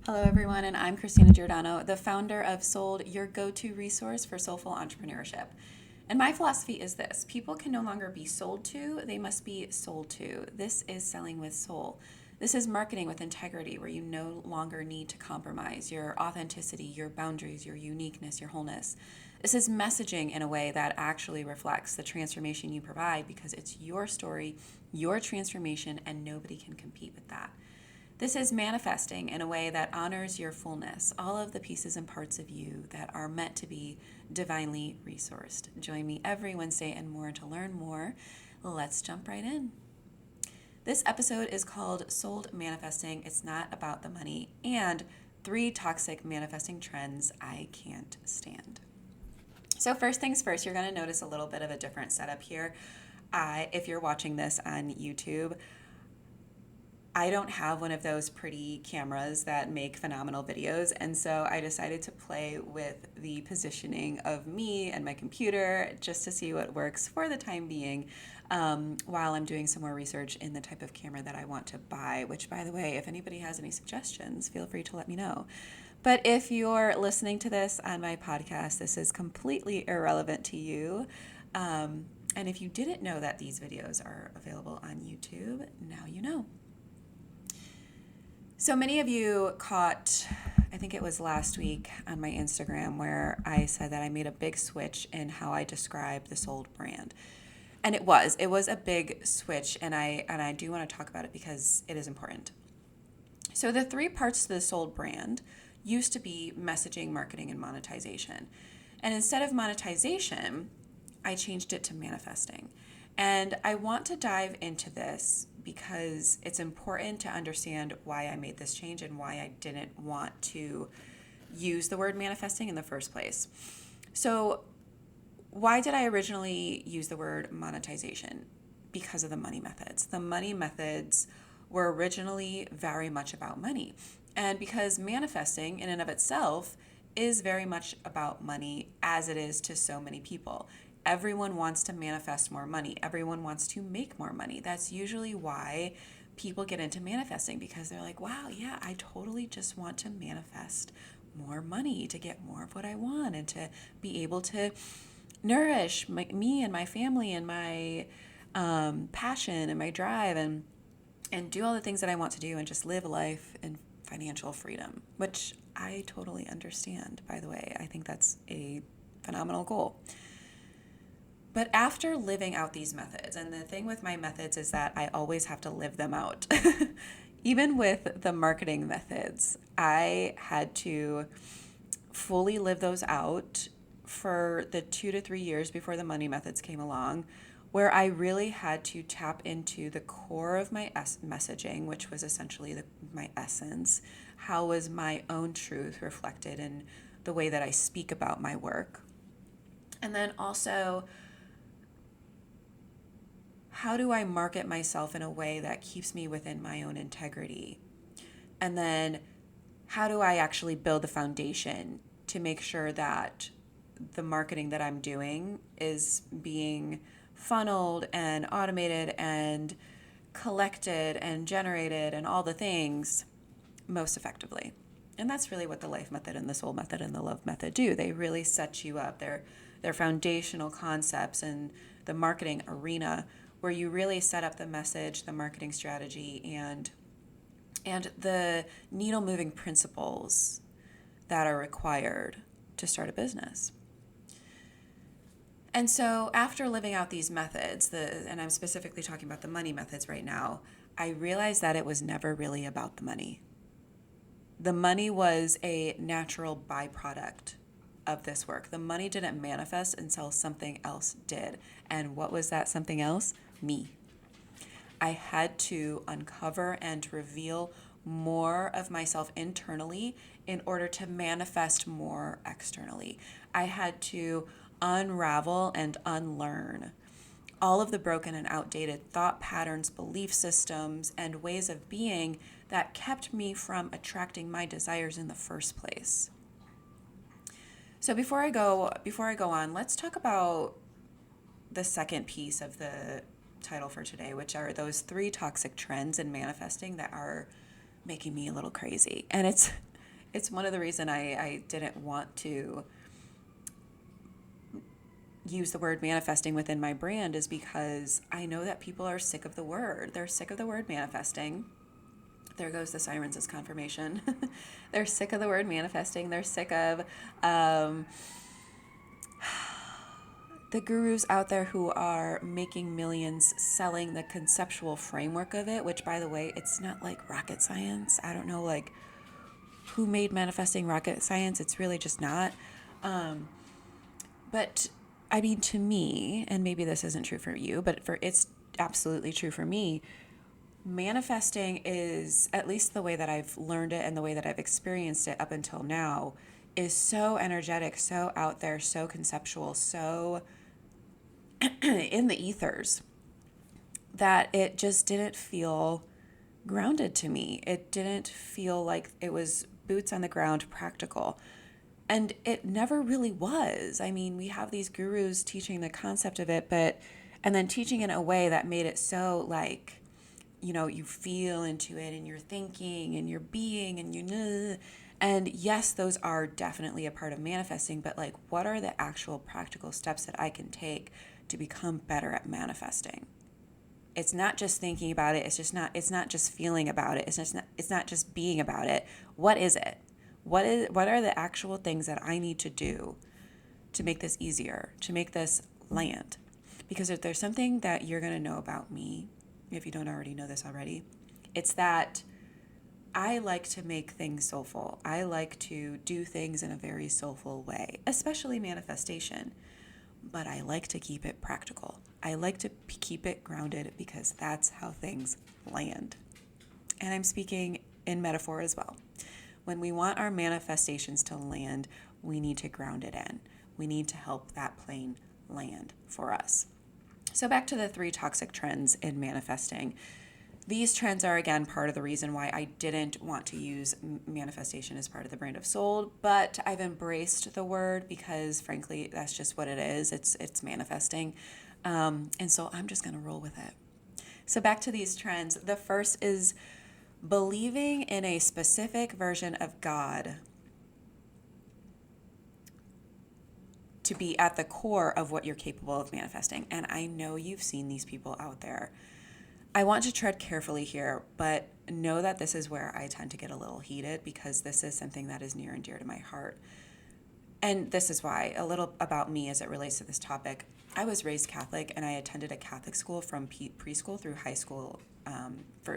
Hello, everyone, and I'm Christina Giordano, the founder of Sold, your go to resource for soulful entrepreneurship. And my philosophy is this: people can no longer be sold to, they must be sold to. This is selling with soul. This is marketing with integrity, where you no longer need to compromise your authenticity, your boundaries, your uniqueness, your wholeness. This is messaging in a way that actually reflects the transformation you provide because it's your story, your transformation, and nobody can compete with that. This is manifesting in a way that honors your fullness, all of the pieces and parts of you that are meant to be divinely resourced. Join me every Wednesday and more to learn more. Let's jump right in. This episode is called Sold Manifesting. It's not about the money, and 3 toxic manifesting trends I can't stand. So first things first, you're going to notice a little bit of a different setup here. If you're watching this on YouTube, I don't have one of those pretty cameras that make phenomenal videos, and so I decided to play with the positioning of me and my computer just to see what works for the time being, while I'm doing some more research in the type of camera that I want to buy, which, by the way, if anybody has any suggestions, feel free to let me know. But if you're listening to this on my podcast, this is completely irrelevant to you. And if you didn't know that these videos are available on YouTube, now you know. So many of you caught, I think it was last week on my Instagram, where I said that I made a big switch in how I describe the Sold brand. And it was a big switch, and I do want to talk about it because it is important. So the 3 parts to the Sold brand used to be messaging, marketing, and monetization. And instead of monetization, I changed it to manifesting. And I want to dive into this because it's important to understand why I made this change and why I didn't want to use the word manifesting in the first place. So, why did I originally use the word monetization? Because of the money methods. The money methods were originally very much about money. And because manifesting in and of itself is very much about money, as it is to so many people. Everyone wants to manifest more money. Everyone wants to make more money. That's usually why people get into manifesting, because they're like, wow, yeah, I totally just want to manifest more money to get more of what I want and to be able to nourish me and my family and my passion and my drive and do all the things that I want to do and just live a life in financial freedom, which I totally understand, by the way. I think that's a phenomenal goal. But after living out these methods, and the thing with my methods is that I always have to live them out. Even with the marketing methods, I had to fully live those out for the 2 to 3 years before the money methods came along, where I really had to tap into the core of my messaging, which was essentially my essence. How was my own truth reflected in the way that I speak about my work? And then also, how do I market myself in a way that keeps me within my own integrity? And then how do I actually build the foundation to make sure that the marketing that I'm doing is being funneled and automated and collected and generated and all the things most effectively? And that's really what the life method and the soul method and the love method do. They really set you up. They're foundational concepts in the marketing arena, where you really set up the message, the marketing strategy, and the needle moving principles that are required to start a business. And so after living out these methods, and I'm specifically talking about the money methods right now, I realized that it was never really about the money. The money was a natural byproduct of this work. The money didn't manifest until something else did. And what was that something else? Me. I had to uncover and reveal more of myself internally in order to manifest more externally. I had to unravel and unlearn all of the broken and outdated thought patterns, belief systems, and ways of being that kept me from attracting my desires in the first place. So before I go on, let's talk about the second piece of the title for today, which are those 3 toxic trends in manifesting that are making me a little crazy. And It's one of the reasons I didn't want to use the word manifesting within my brand is because I know that people are sick of the word. They're sick of the word manifesting. There goes the sirens as confirmation. They're sick of the word manifesting. They're sick of the gurus out there who are making millions selling the conceptual framework of it, which, by the way, it's not like rocket science. I don't know, like, who made manifesting rocket science. It's really just not. But I mean, to me, and maybe this isn't true for you, but it's absolutely true for me. Manifesting is, at least the way that I've learned it and the way that I've experienced it up until now, is so energetic, so out there, so conceptual, so in the ethers that it just didn't feel grounded to me. It didn't feel like it was boots on the ground practical. And it never really was. I mean, we have these gurus teaching the concept of it, and then teaching in a way that made it so like, you feel into it and you're thinking and you're being and and yes, those are definitely a part of manifesting, but like, what are the actual practical steps that I can take to become better at manifesting? It's not just thinking about it. It's not just feeling about it. It's not just being about it. What is it? What are the actual things that I need to do to make this easier, to make this land? Because if there's something that you're going to know about me, if you don't already know this already, it's that I like to make things soulful. I like to do things in a very soulful way, especially manifestation. But I like to keep it practical. I like to keep it grounded because that's how things land. And I'm speaking in metaphor as well. When we want our manifestations to land, we need to ground it in. We need to help that plane land for us. So back to the 3 toxic trends in manifesting. These trends are, again, part of the reason why I didn't want to use manifestation as part of the brand of Sold, but I've embraced the word because, frankly, that's just what it is. It's manifesting. And so I'm just going to roll with it. So back to these trends. The first is believing in a specific version of God to be at the core of what you're capable of manifesting. And I know you've seen these people out there. I want to tread carefully here, but know that this is where I tend to get a little heated because this is something that is near and dear to my heart. And this is why, a little about me as it relates to this topic. I was raised Catholic and I attended a Catholic school from preschool through high school,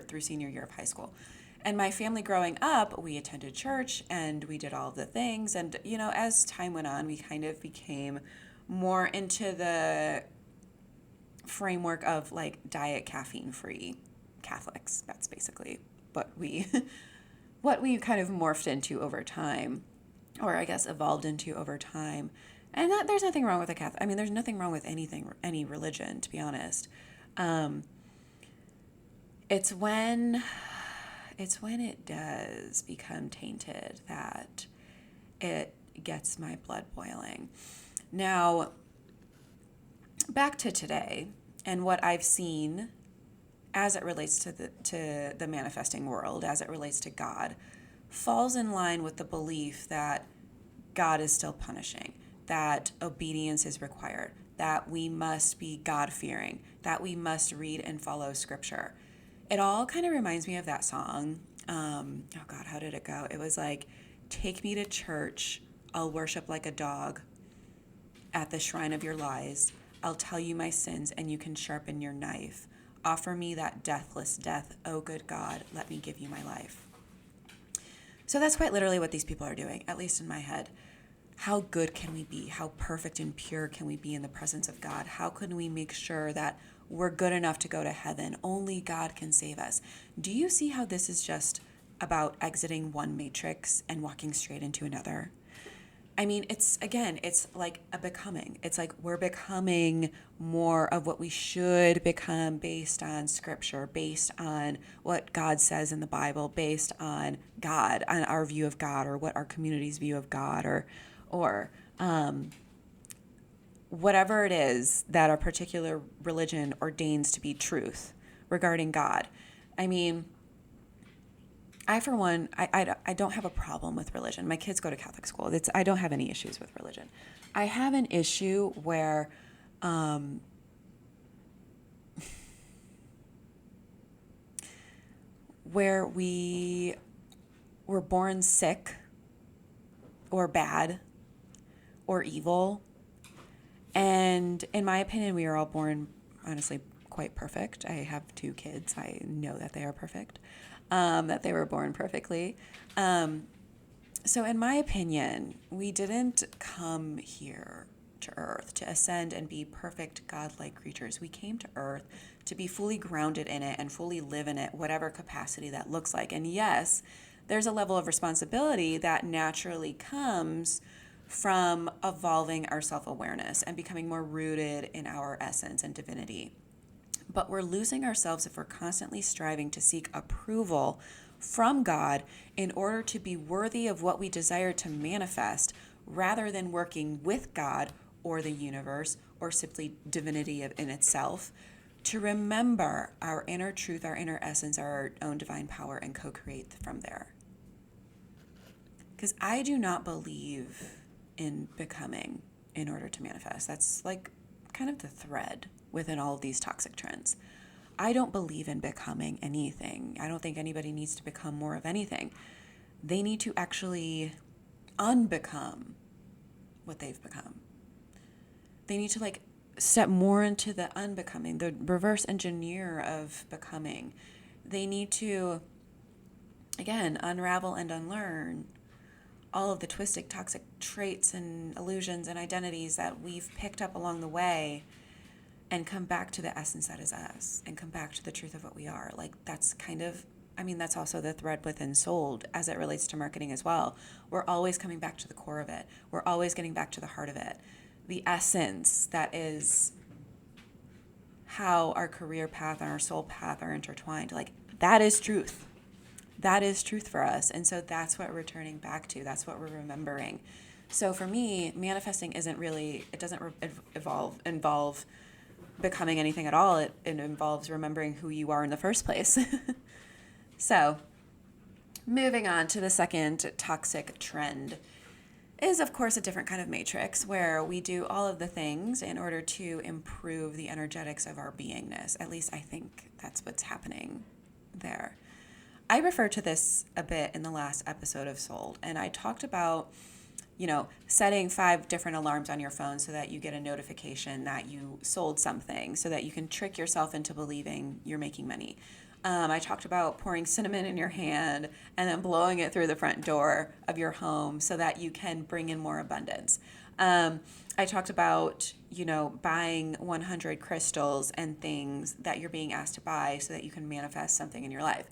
through senior year of high school. And my family growing up, we attended church and we did all of the things. And, as time went on, we kind of became more into the framework of like diet caffeine free Catholics. That's basically what we kind of morphed into over time, or I guess evolved into over time. And that there's nothing wrong with a Catholic. I mean, there's nothing wrong with any religion, to be honest. It's when it does become tainted that it gets my blood boiling. Now, back to today and what I've seen as it relates to the manifesting world, as it relates to God, falls in line with the belief that God is still punishing, that obedience is required, that we must be God-fearing, that we must read and follow Scripture. It all kind of reminds me of that song. Oh God, how did it go? It was like, take me to church, I'll worship like a dog at the shrine of your lies. I'll tell you my sins and you can sharpen your knife. Offer me that deathless death, oh good God, let me give you my life. So that's quite literally what these people are doing, at least in my head. How good can we be? How perfect and pure can we be in the presence of God? How can we make sure that we're good enough to go to heaven? Only God can save us. Do you see how this is just about exiting one matrix and walking straight into another? I mean, it's like a becoming. It's like we're becoming more of what we should become based on Scripture, based on what God says in the Bible, based on God, on our view of God, or what our community's view of God, or whatever it is that our particular religion ordains to be truth regarding God. I mean, I, for one, I don't have a problem with religion. My kids go to Catholic school. I don't have any issues with religion. I have an issue where we were born sick or bad or evil. And in my opinion, we are all born, honestly, quite perfect. I have 2 kids. I know that they are perfect, that they were born perfectly. So in my opinion, we didn't come here to earth to ascend and be perfect godlike creatures. We came to earth to be fully grounded in it and fully live in it, whatever capacity that looks like. And yes, there's a level of responsibility that naturally comes from evolving our self-awareness and becoming more rooted in our essence and divinity. But we're losing ourselves if we're constantly striving to seek approval from God in order to be worthy of what we desire to manifest, rather than working with God or the universe or simply divinity in itself to remember our inner truth, our inner essence, our own divine power, and co-create from there. Because I do not believe in becoming in order to manifest. That's like kind of the thread within all of these toxic trends. I don't believe in becoming anything. I don't think anybody needs to become more of anything. They need to actually unbecome what they've become. They need to step more into the unbecoming, the reverse engineer of becoming. They need to, again, unravel and unlearn all of the twisted, toxic traits and illusions and identities that we've picked up along the way, and come back to the essence that is us, and come back to the truth of what we are. That's that's also the thread within Sold as it relates to marketing as well. We're always coming back to the core of it. We're always getting back to the heart of it. The essence that is how our career path and our soul path are intertwined. That is truth. That is truth for us. And so that's what we're returning back to. That's what we're remembering. So for me, manifesting it doesn't involve becoming anything at all. It involves remembering who you are in the first place. So moving on to the second toxic trend is, of course, a different kind of matrix where we do all of the things in order to improve the energetics of our beingness. At least I think that's what's happening there. I referred to this a bit in the last episode of Sold, and I talked about setting 5 different alarms on your phone so that you get a notification that you sold something, so that you can trick yourself into believing you're making money. I talked about pouring cinnamon in your hand and then blowing it through the front door of your home so that you can bring in more abundance. I talked about, buying 100 crystals and things that you're being asked to buy so that you can manifest something in your life.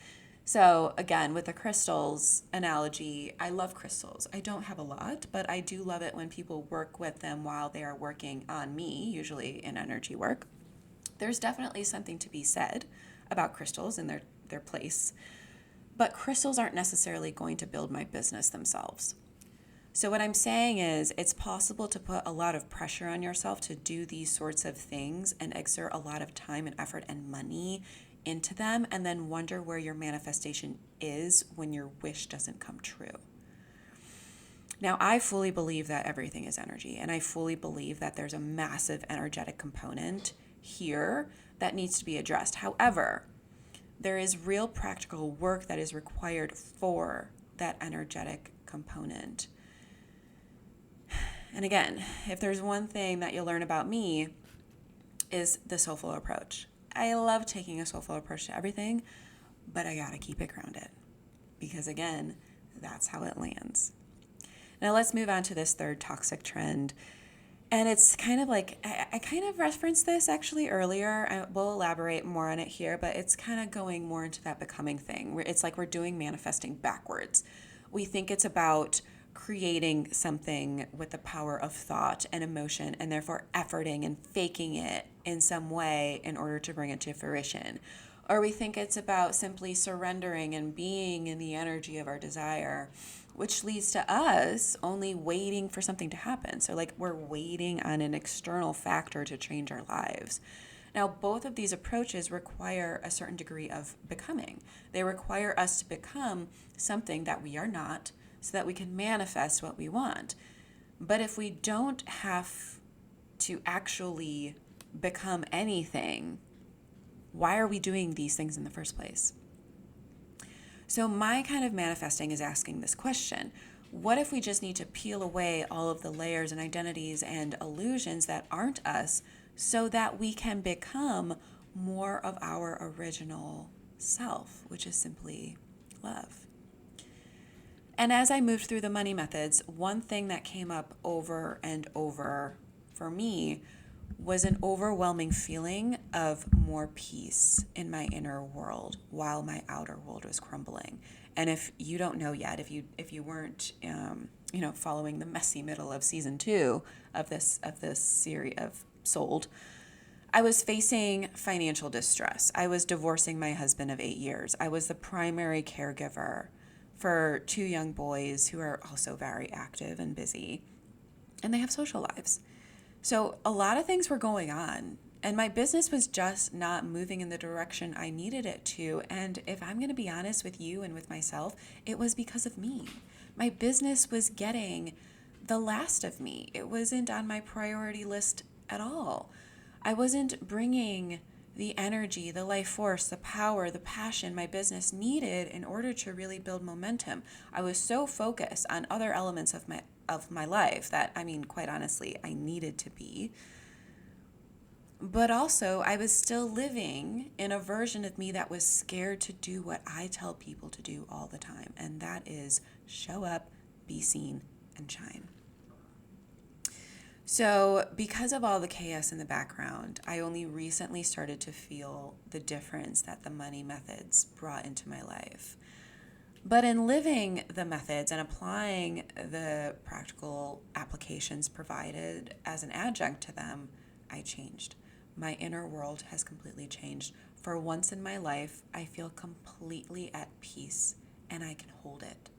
So again, with the crystals analogy, I love crystals. I don't have a lot, but I do love it when people work with them while they are working on me, usually in energy work. There's definitely something to be said about crystals and their place, but crystals aren't necessarily going to build my business themselves. So what I'm saying is it's possible to put a lot of pressure on yourself to do these sorts of things and exert a lot of time and effort and money into them, and then wonder where your manifestation is when your wish doesn't come true. Now, I fully believe that everything is energy, and I fully believe that there's a massive energetic component here that needs to be addressed. However, there is real practical work that is required for that energetic component. And again, if there's one thing that you'll learn about me, is the soulful approach. I love taking a soulful approach to everything, but I gotta keep it grounded because, again, that's how it lands. Now let's move on to this third toxic trend. And it's kind of I kind of referenced this actually earlier. I will elaborate more on it here, but it's kind of going more into that becoming thing. It's like we're doing manifesting backwards. We think it's about creating something with the power of thought and emotion, and therefore efforting and faking it in some way in order to bring it to fruition. Or we think it's about simply surrendering and being in the energy of our desire, which leads to us only waiting for something to happen. So we're waiting on an external factor to change our lives. Now, both of these approaches require a certain degree of becoming. They require us to become something that we are not so that we can manifest what we want. But if we don't have to actually become anything, why are we doing these things in the first place? So my kind of manifesting is asking this question. What if we just need to peel away all of the layers and identities and illusions that aren't us so that we can become more of our original self, which is simply love? And as I moved through the money methods, one thing that came up over and over for me was an overwhelming feeling of more peace in my inner world while my outer world was crumbling. And if you don't know yet, if you weren't following the messy middle of season 2 of this series of Sold, I was facing financial distress. I was divorcing my husband of 8 years. I was the primary caregiver for 2 young boys who are also very active and busy, and they have social lives. So a lot of things were going on, and my business was just not moving in the direction I needed it to. And if I'm going to be honest with you and with myself, it was because of me. My business was getting the last of me. It wasn't on my priority list at all. I wasn't bringing the energy, the life force, the power, the passion my business needed in order to really build momentum. I was so focused on other elements of my life that, quite honestly, I needed to be. But also, I was still living in a version of me that was scared to do what I tell people to do all the time, and that is show up, be seen, and shine. So because of all the chaos in the background, I only recently started to feel the difference that the money methods brought into my life. But in living the methods and applying the practical applications provided as an adjunct to them, I changed. My inner world has completely changed. For once in my life, I feel completely at peace and I can hold it.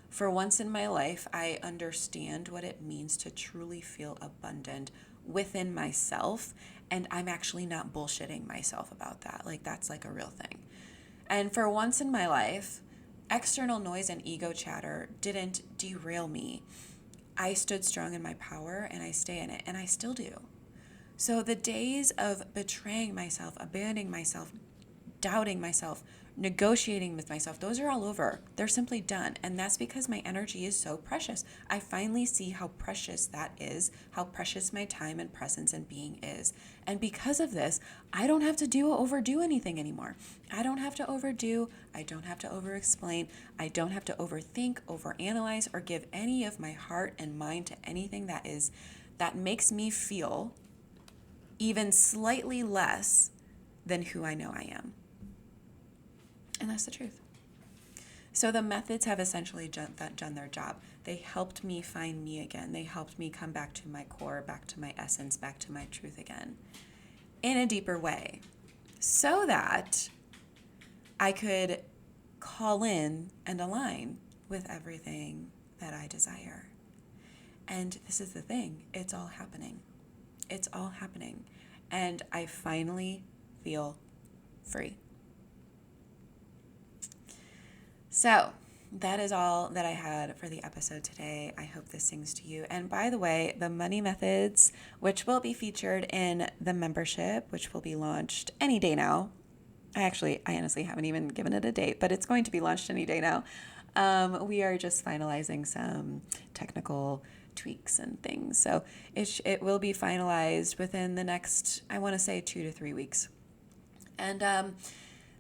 For once in my life, I understand what it means to truly feel abundant within myself, and I'm actually not bullshitting myself about that. That's a real thing. And for once in my life, external noise and ego chatter didn't derail me. I stood strong in my power, and I stay in it, and I still do. So the days of betraying myself, abandoning myself, doubting myself, negotiating with myself, those are all over. They're simply done. And that's because my energy is so precious. I finally see how precious that is, how precious my time and presence and being is. And because of this, I don't have to overdo anything anymore. I don't have to overdo. I don't have to over-explain. I don't have to overthink, overanalyze, or give any of my heart and mind to anything that makes me feel even slightly less than who I know I am. And that's the truth. So the methods have essentially done their job. They helped me find me again. They helped me come back to my core, back to my essence, back to my truth again in a deeper way so that I could call in and align with everything that I desire. And this is the thing. It's all happening. It's all happening. And I finally feel free. So that is all that I had for the episode today. I hope this sings to you. And by the way, the money methods, which will be featured in the membership, which will be launched any day now. I honestly haven't even given it a date, but it's going to be launched any day now. We are just finalizing some technical tweaks and things. So it will be finalized within the next, I want to say 2 to 3 weeks. And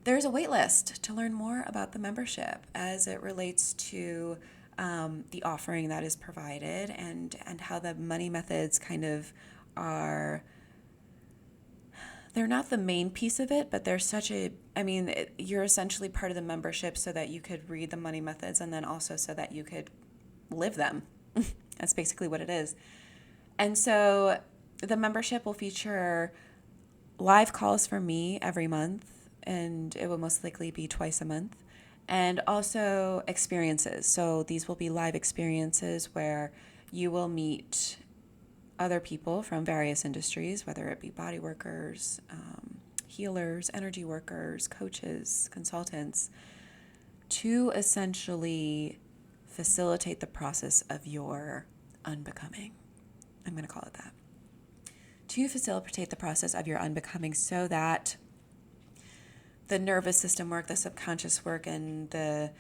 there's a wait list to learn more about the membership as it relates to the offering that is provided and how the money methods kind of are. They're not the main piece of it, but they're you're essentially part of the membership so that you could read the money methods and then also so that you could live them. That's basically what it is. And so the membership will feature live calls from me every month, and it will most likely be twice a month, and also experiences. So these will be live experiences where you will meet other people from various industries, whether it be body workers, healers, energy workers, coaches, consultants, to essentially facilitate the process of your unbecoming. I'm going to call it that. To facilitate the process of your unbecoming so that the nervous system work, the subconscious work, and the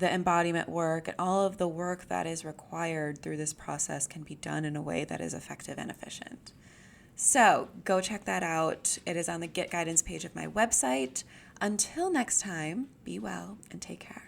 embodiment work, and all of the work that is required through this process can be done in a way that is effective and efficient. So go check that out. It is on the Get Guidance page of my website. Until next time, be well and take care.